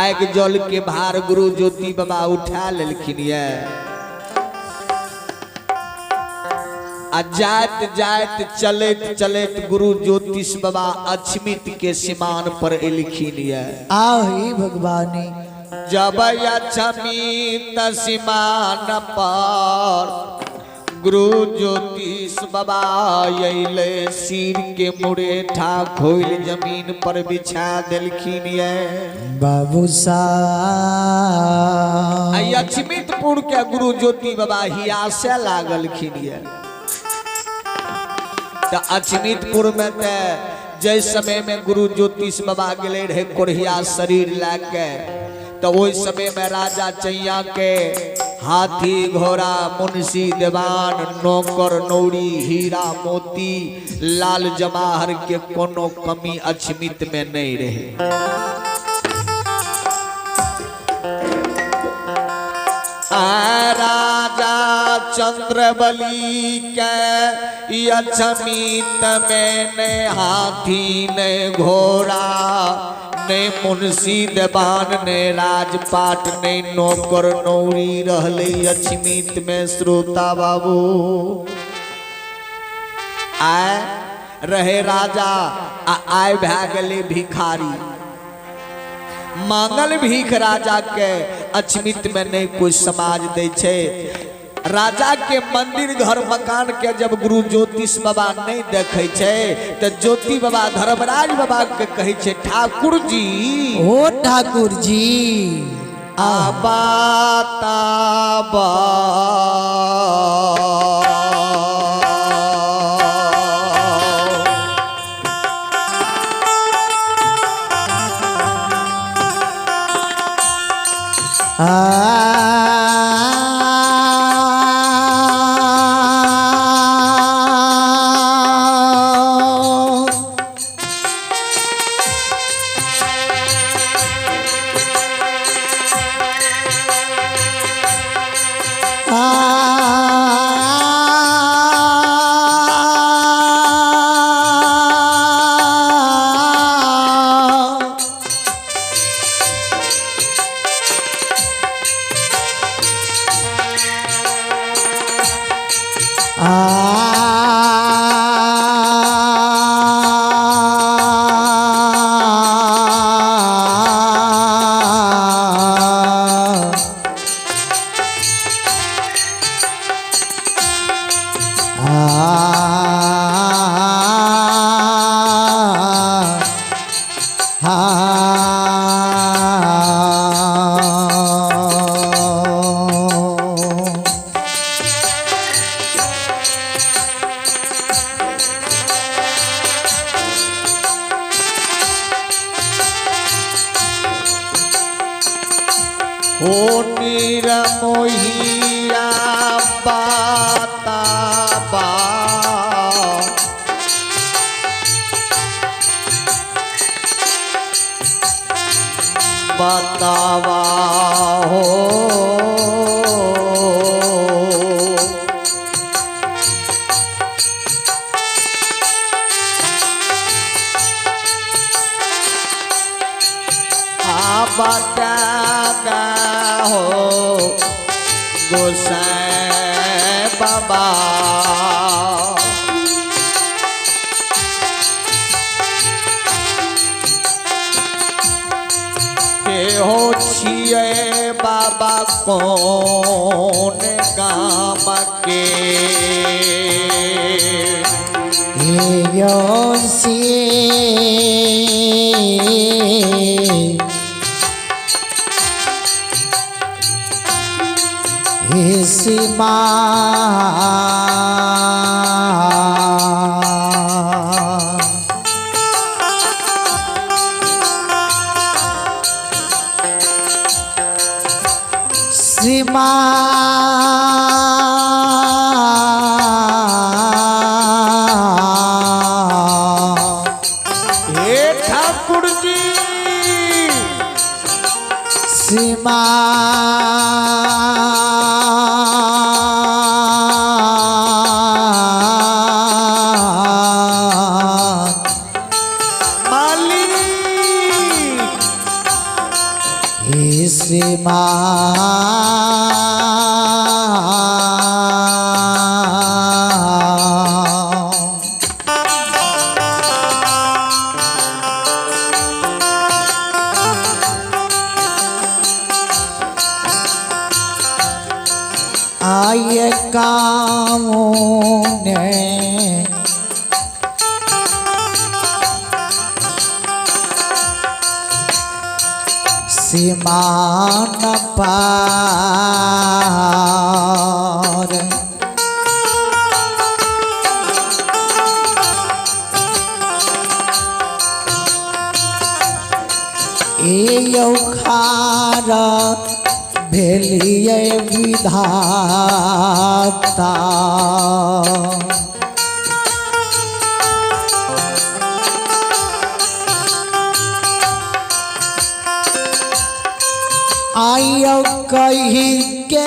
आग जल के भार गुरु ज्योति बाबा उठा लेलखिन ये जात जात चलत चलत गुरु ज्योतिष बाबा अछमित के सीमान पर एलखिन ये आही भगवानी जब अछमित सीमान पर गुरु ज्योतिष बाबा अइले सिर के मुरेठा खोल जमीन पर बिछा देलखिन ये बाबू साहब अछमितपुर के गुरु ज्योति बाबा हियासे लागलखिन ये तो अछमितपुर में जय समय में गुरु ज्योतिष बाबा गए रहे कोढ़िया शरीर लाके तो वही समय में राजा चैया के हाथी घोड़ा मुंशी देवान नौकर नौरी हीरा मोती लाल जवाहर के कोनो कमी अछमित में नहीं रहे। राजा चंद्रबली के अछमित में ने हाथी ने घोड़ा ने मुंशी देवान ने राजपाट ने नौकर नौरी रहले अछमित में श्रोता बाबू आए रहे राजा आए भै गले भिखारी मांगल भीख राजा के अछमित में नहीं कुछ समाज दे छे। राजा के मंदिर घर मकान के जब गुरु ज्योतिष बाबा नहीं देखे छे तो ज्योति बाबा धर्मराज बाबा के कहे छे ठाकुर जी ओ ठाकुर जी आबा ताबा ओ निरमोहिया बाताबा बतावा हो बतागा हो गोसाई बाबा के हो छिए बाबा कौन गाम के सीमा सीमा हे ठाकुर जी सीमा माली हे श्रीमान आय कामों ने सीमा न पार ए खार भेलिए विधाता आयो कही के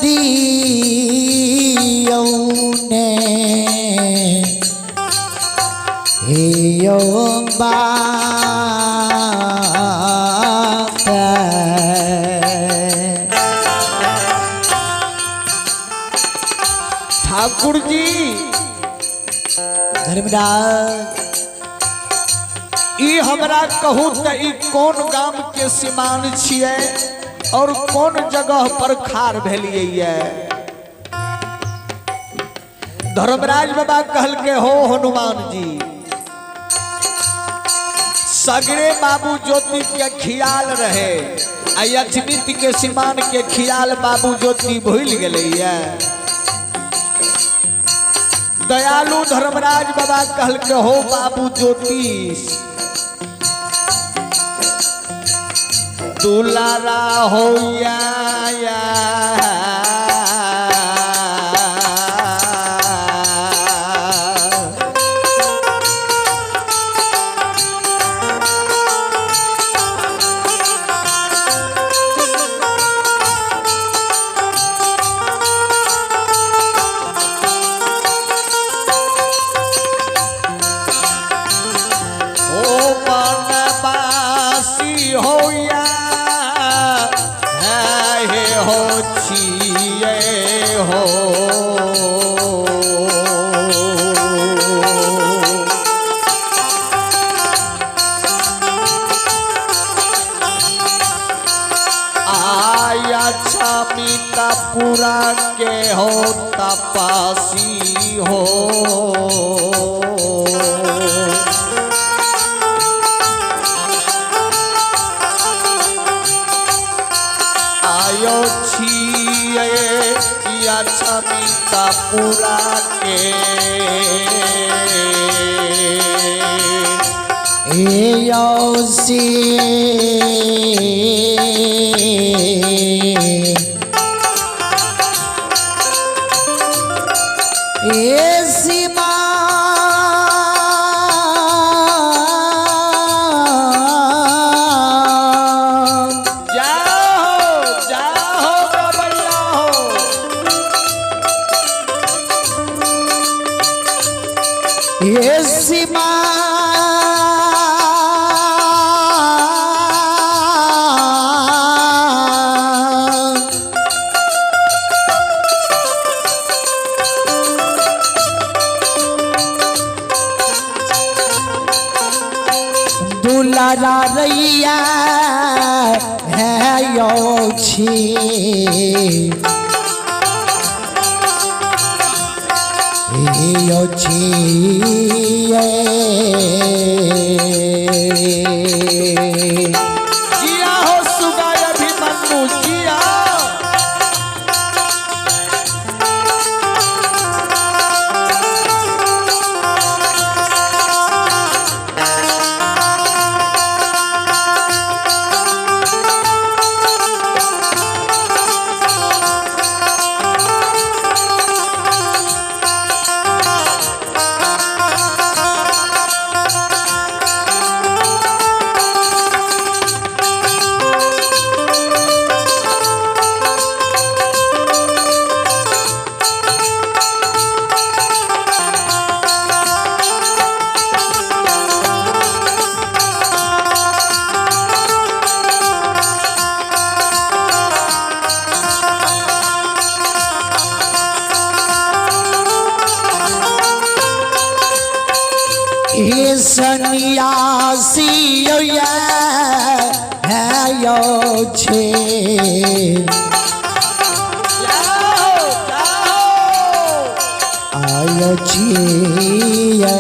दियो ने यो बात ठाकुर जी धर्मराज ई हमरा कहू त ई कौन गाम के सीमान छियै और कौन जगह पर खार भेलिए? धर्मराज बाबा कहल के हो हनुमान जी सगरे बाबू ज्योति के खियाल रहे अयचनित के सीमान के खियाल बाबू ज्योति भूल गए। दयालु धर्मराज बाबा कहल के हो बाबू ज्योतिष दुलारा हो या पूरा के हो तपासी हो आयो छिए या छमिता पूरा के सी दुलारा रैया है यो छी यो छी जिया हो सुगाय अभिमन्यु जिया सन्यासी है छे आयो छिए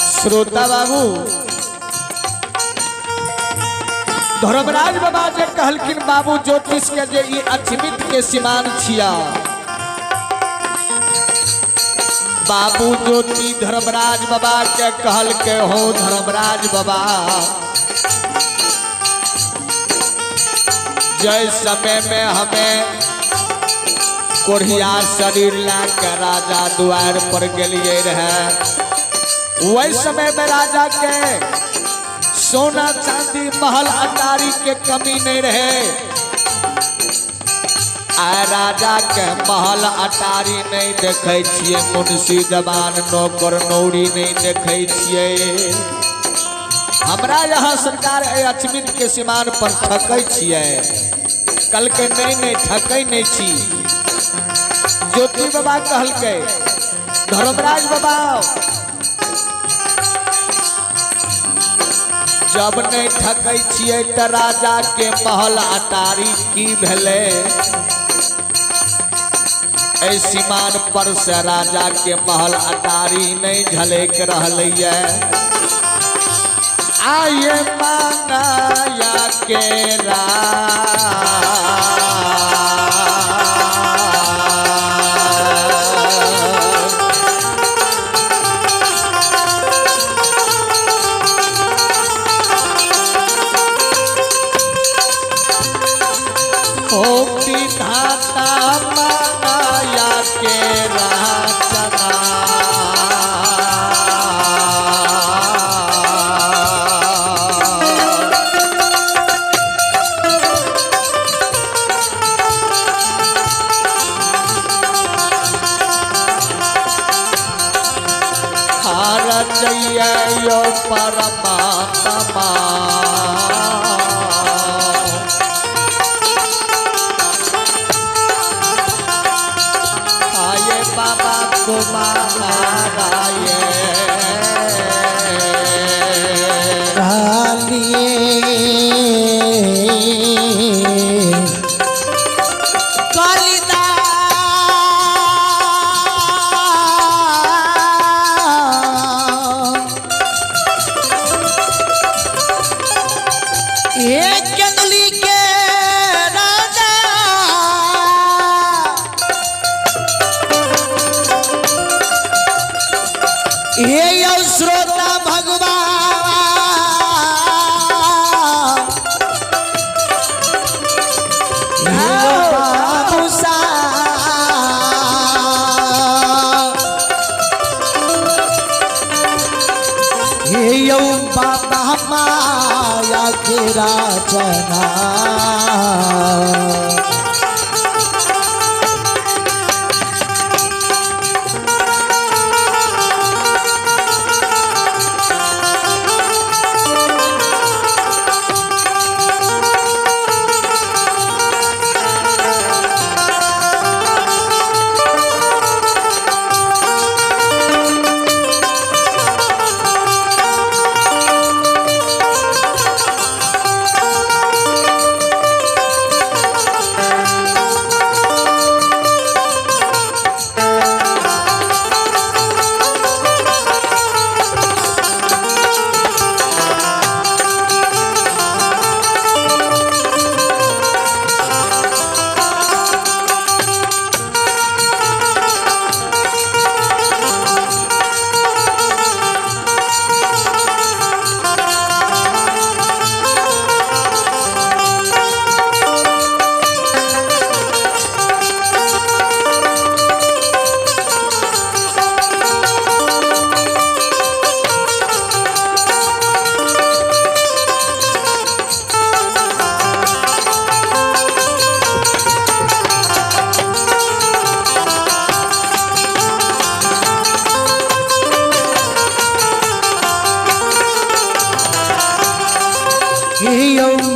श्रोता बाबू धर्मराज बाबा जे कहलखिन बाबू ज्योतिष के जे ई अछमित के सिमान छिया बाबू ज्योति धर्मराज बाबा के कहल के हो धर्मराज बाबा जय समय में हमें कोढ़िया शरीर ला के राजा द्वार पर गेलिए रहे वही समय में राजा के सोना चांदी महल अटारी के कमी नहीं रहे आ राजा के महल अटारी नहीं देखे छिए मुंशी जवान नौकर नौरी नहीं देखे छिए हमरा यहाँ सरकार अछमित के सीमान पर ठकै छिए कल के नहीं ठकै नहीं छी ज्योति बाबा कहल के धर्मराज बाबा जब नहीं ठकै छिए त राजा के महल अटारी की भेले सीमान पर से राजा के महल अटारी नहीं झलक रहलै आये मांगाया के धाता माया के राचना हार जइए यो परमात्मा श्रोता भगवान यो बाबा माया के राचना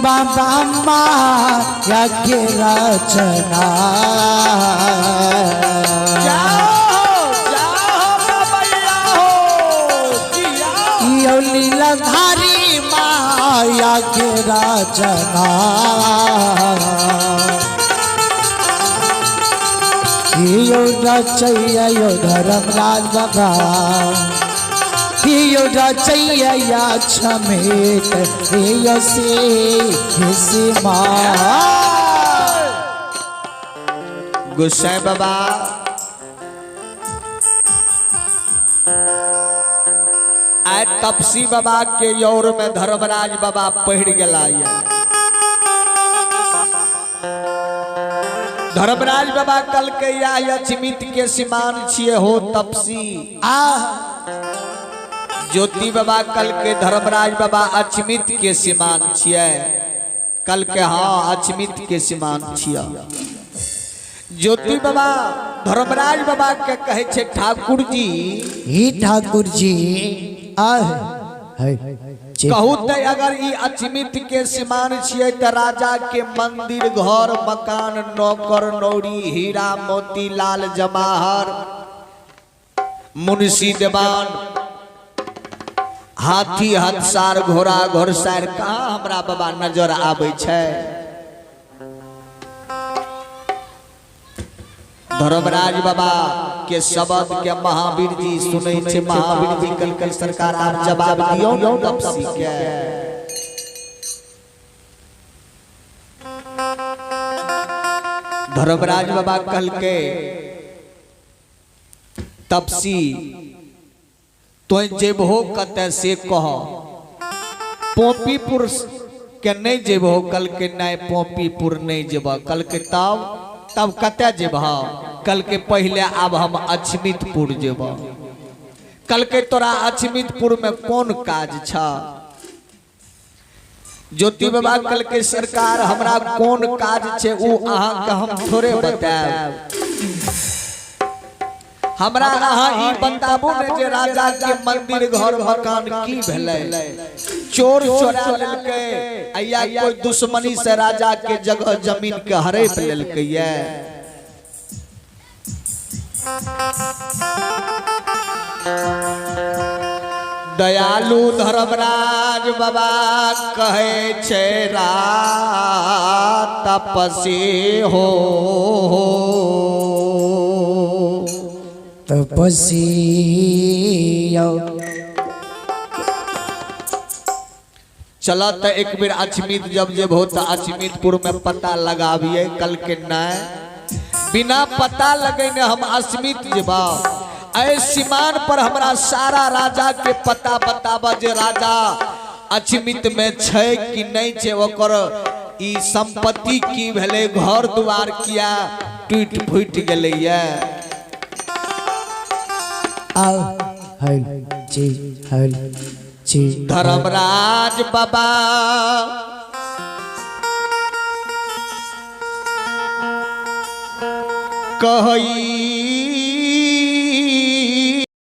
बाबा माया के रचना यो लीलाधारी माया के रचना यो रचैया यो धर्मराज बाबा यो रचैया छमेत यो से गुस्सा बाबा आय तपसी बाबा के यौर में धर्मराज बाबा पढ़ गला धर्मराज बाबा कल के या अचमित के सिमान छिए हो तपसी ज्योति बाबा कल के धर्मराज बाबा अचमित के सिमान छिए कल के हाँ अचमित के सिमान छिया ज्योति बाबा धर्मराज बाबा के कहे छे ठाकुर जी ही ठाकुर जी कहू ते अगर ई अचमित के सिमान छिए त राजा के मंदिर घर मकान नौकर नौरी हीरा मोती लाल जवाहर मुंशी देवान हाथी हथसार घोड़ा घोड़सार कहाँ हमरा बाबा नजर आवे छे धर्मराज बाबा के शब्द के महावीर जी सुनै छे महावीर जी कल सरकार आप जवाब दियो तपसी के धर्मराज बाबा कल के तपसी तो जेबहो कते से कह पोपीपुर के नहीं जेबहो कल के नहीं पोपीपुर नहीं जेब कल के तब कते जेब कल के पहले अब हम अचमितपुर जेब कल के तोरा अचमितपुर में कौन काज छा ज्योति बाबा कल के सरकार हमरा कौन काज छे उ अहाँ के हम थोड़े बताएब हमरा अहाँ ई बताबू ने जे राजा के मंदिर घर मकान की भेलै चोर चोरा लेलकै या कोई दुश्मनी से राजा के जगह जमीन के हड़प लेलकै ये दयालु धर्मराज बाबा कहे छे तपसी हो तपसी चला तो एक बेर अचमित जब जब होता अचमितपुर में पता लगाविए कल के नहीं बिना पता लगे ने हम अचमित जेबा ऐ सीमान पर हमरा सारा राजा के पता बताबा जे राजा अचमित में छे कि नहीं छे ओकर ई संपत्ति की भेले घर द्वार किया टूट फूट गेले ये धर्मराज बाबा कही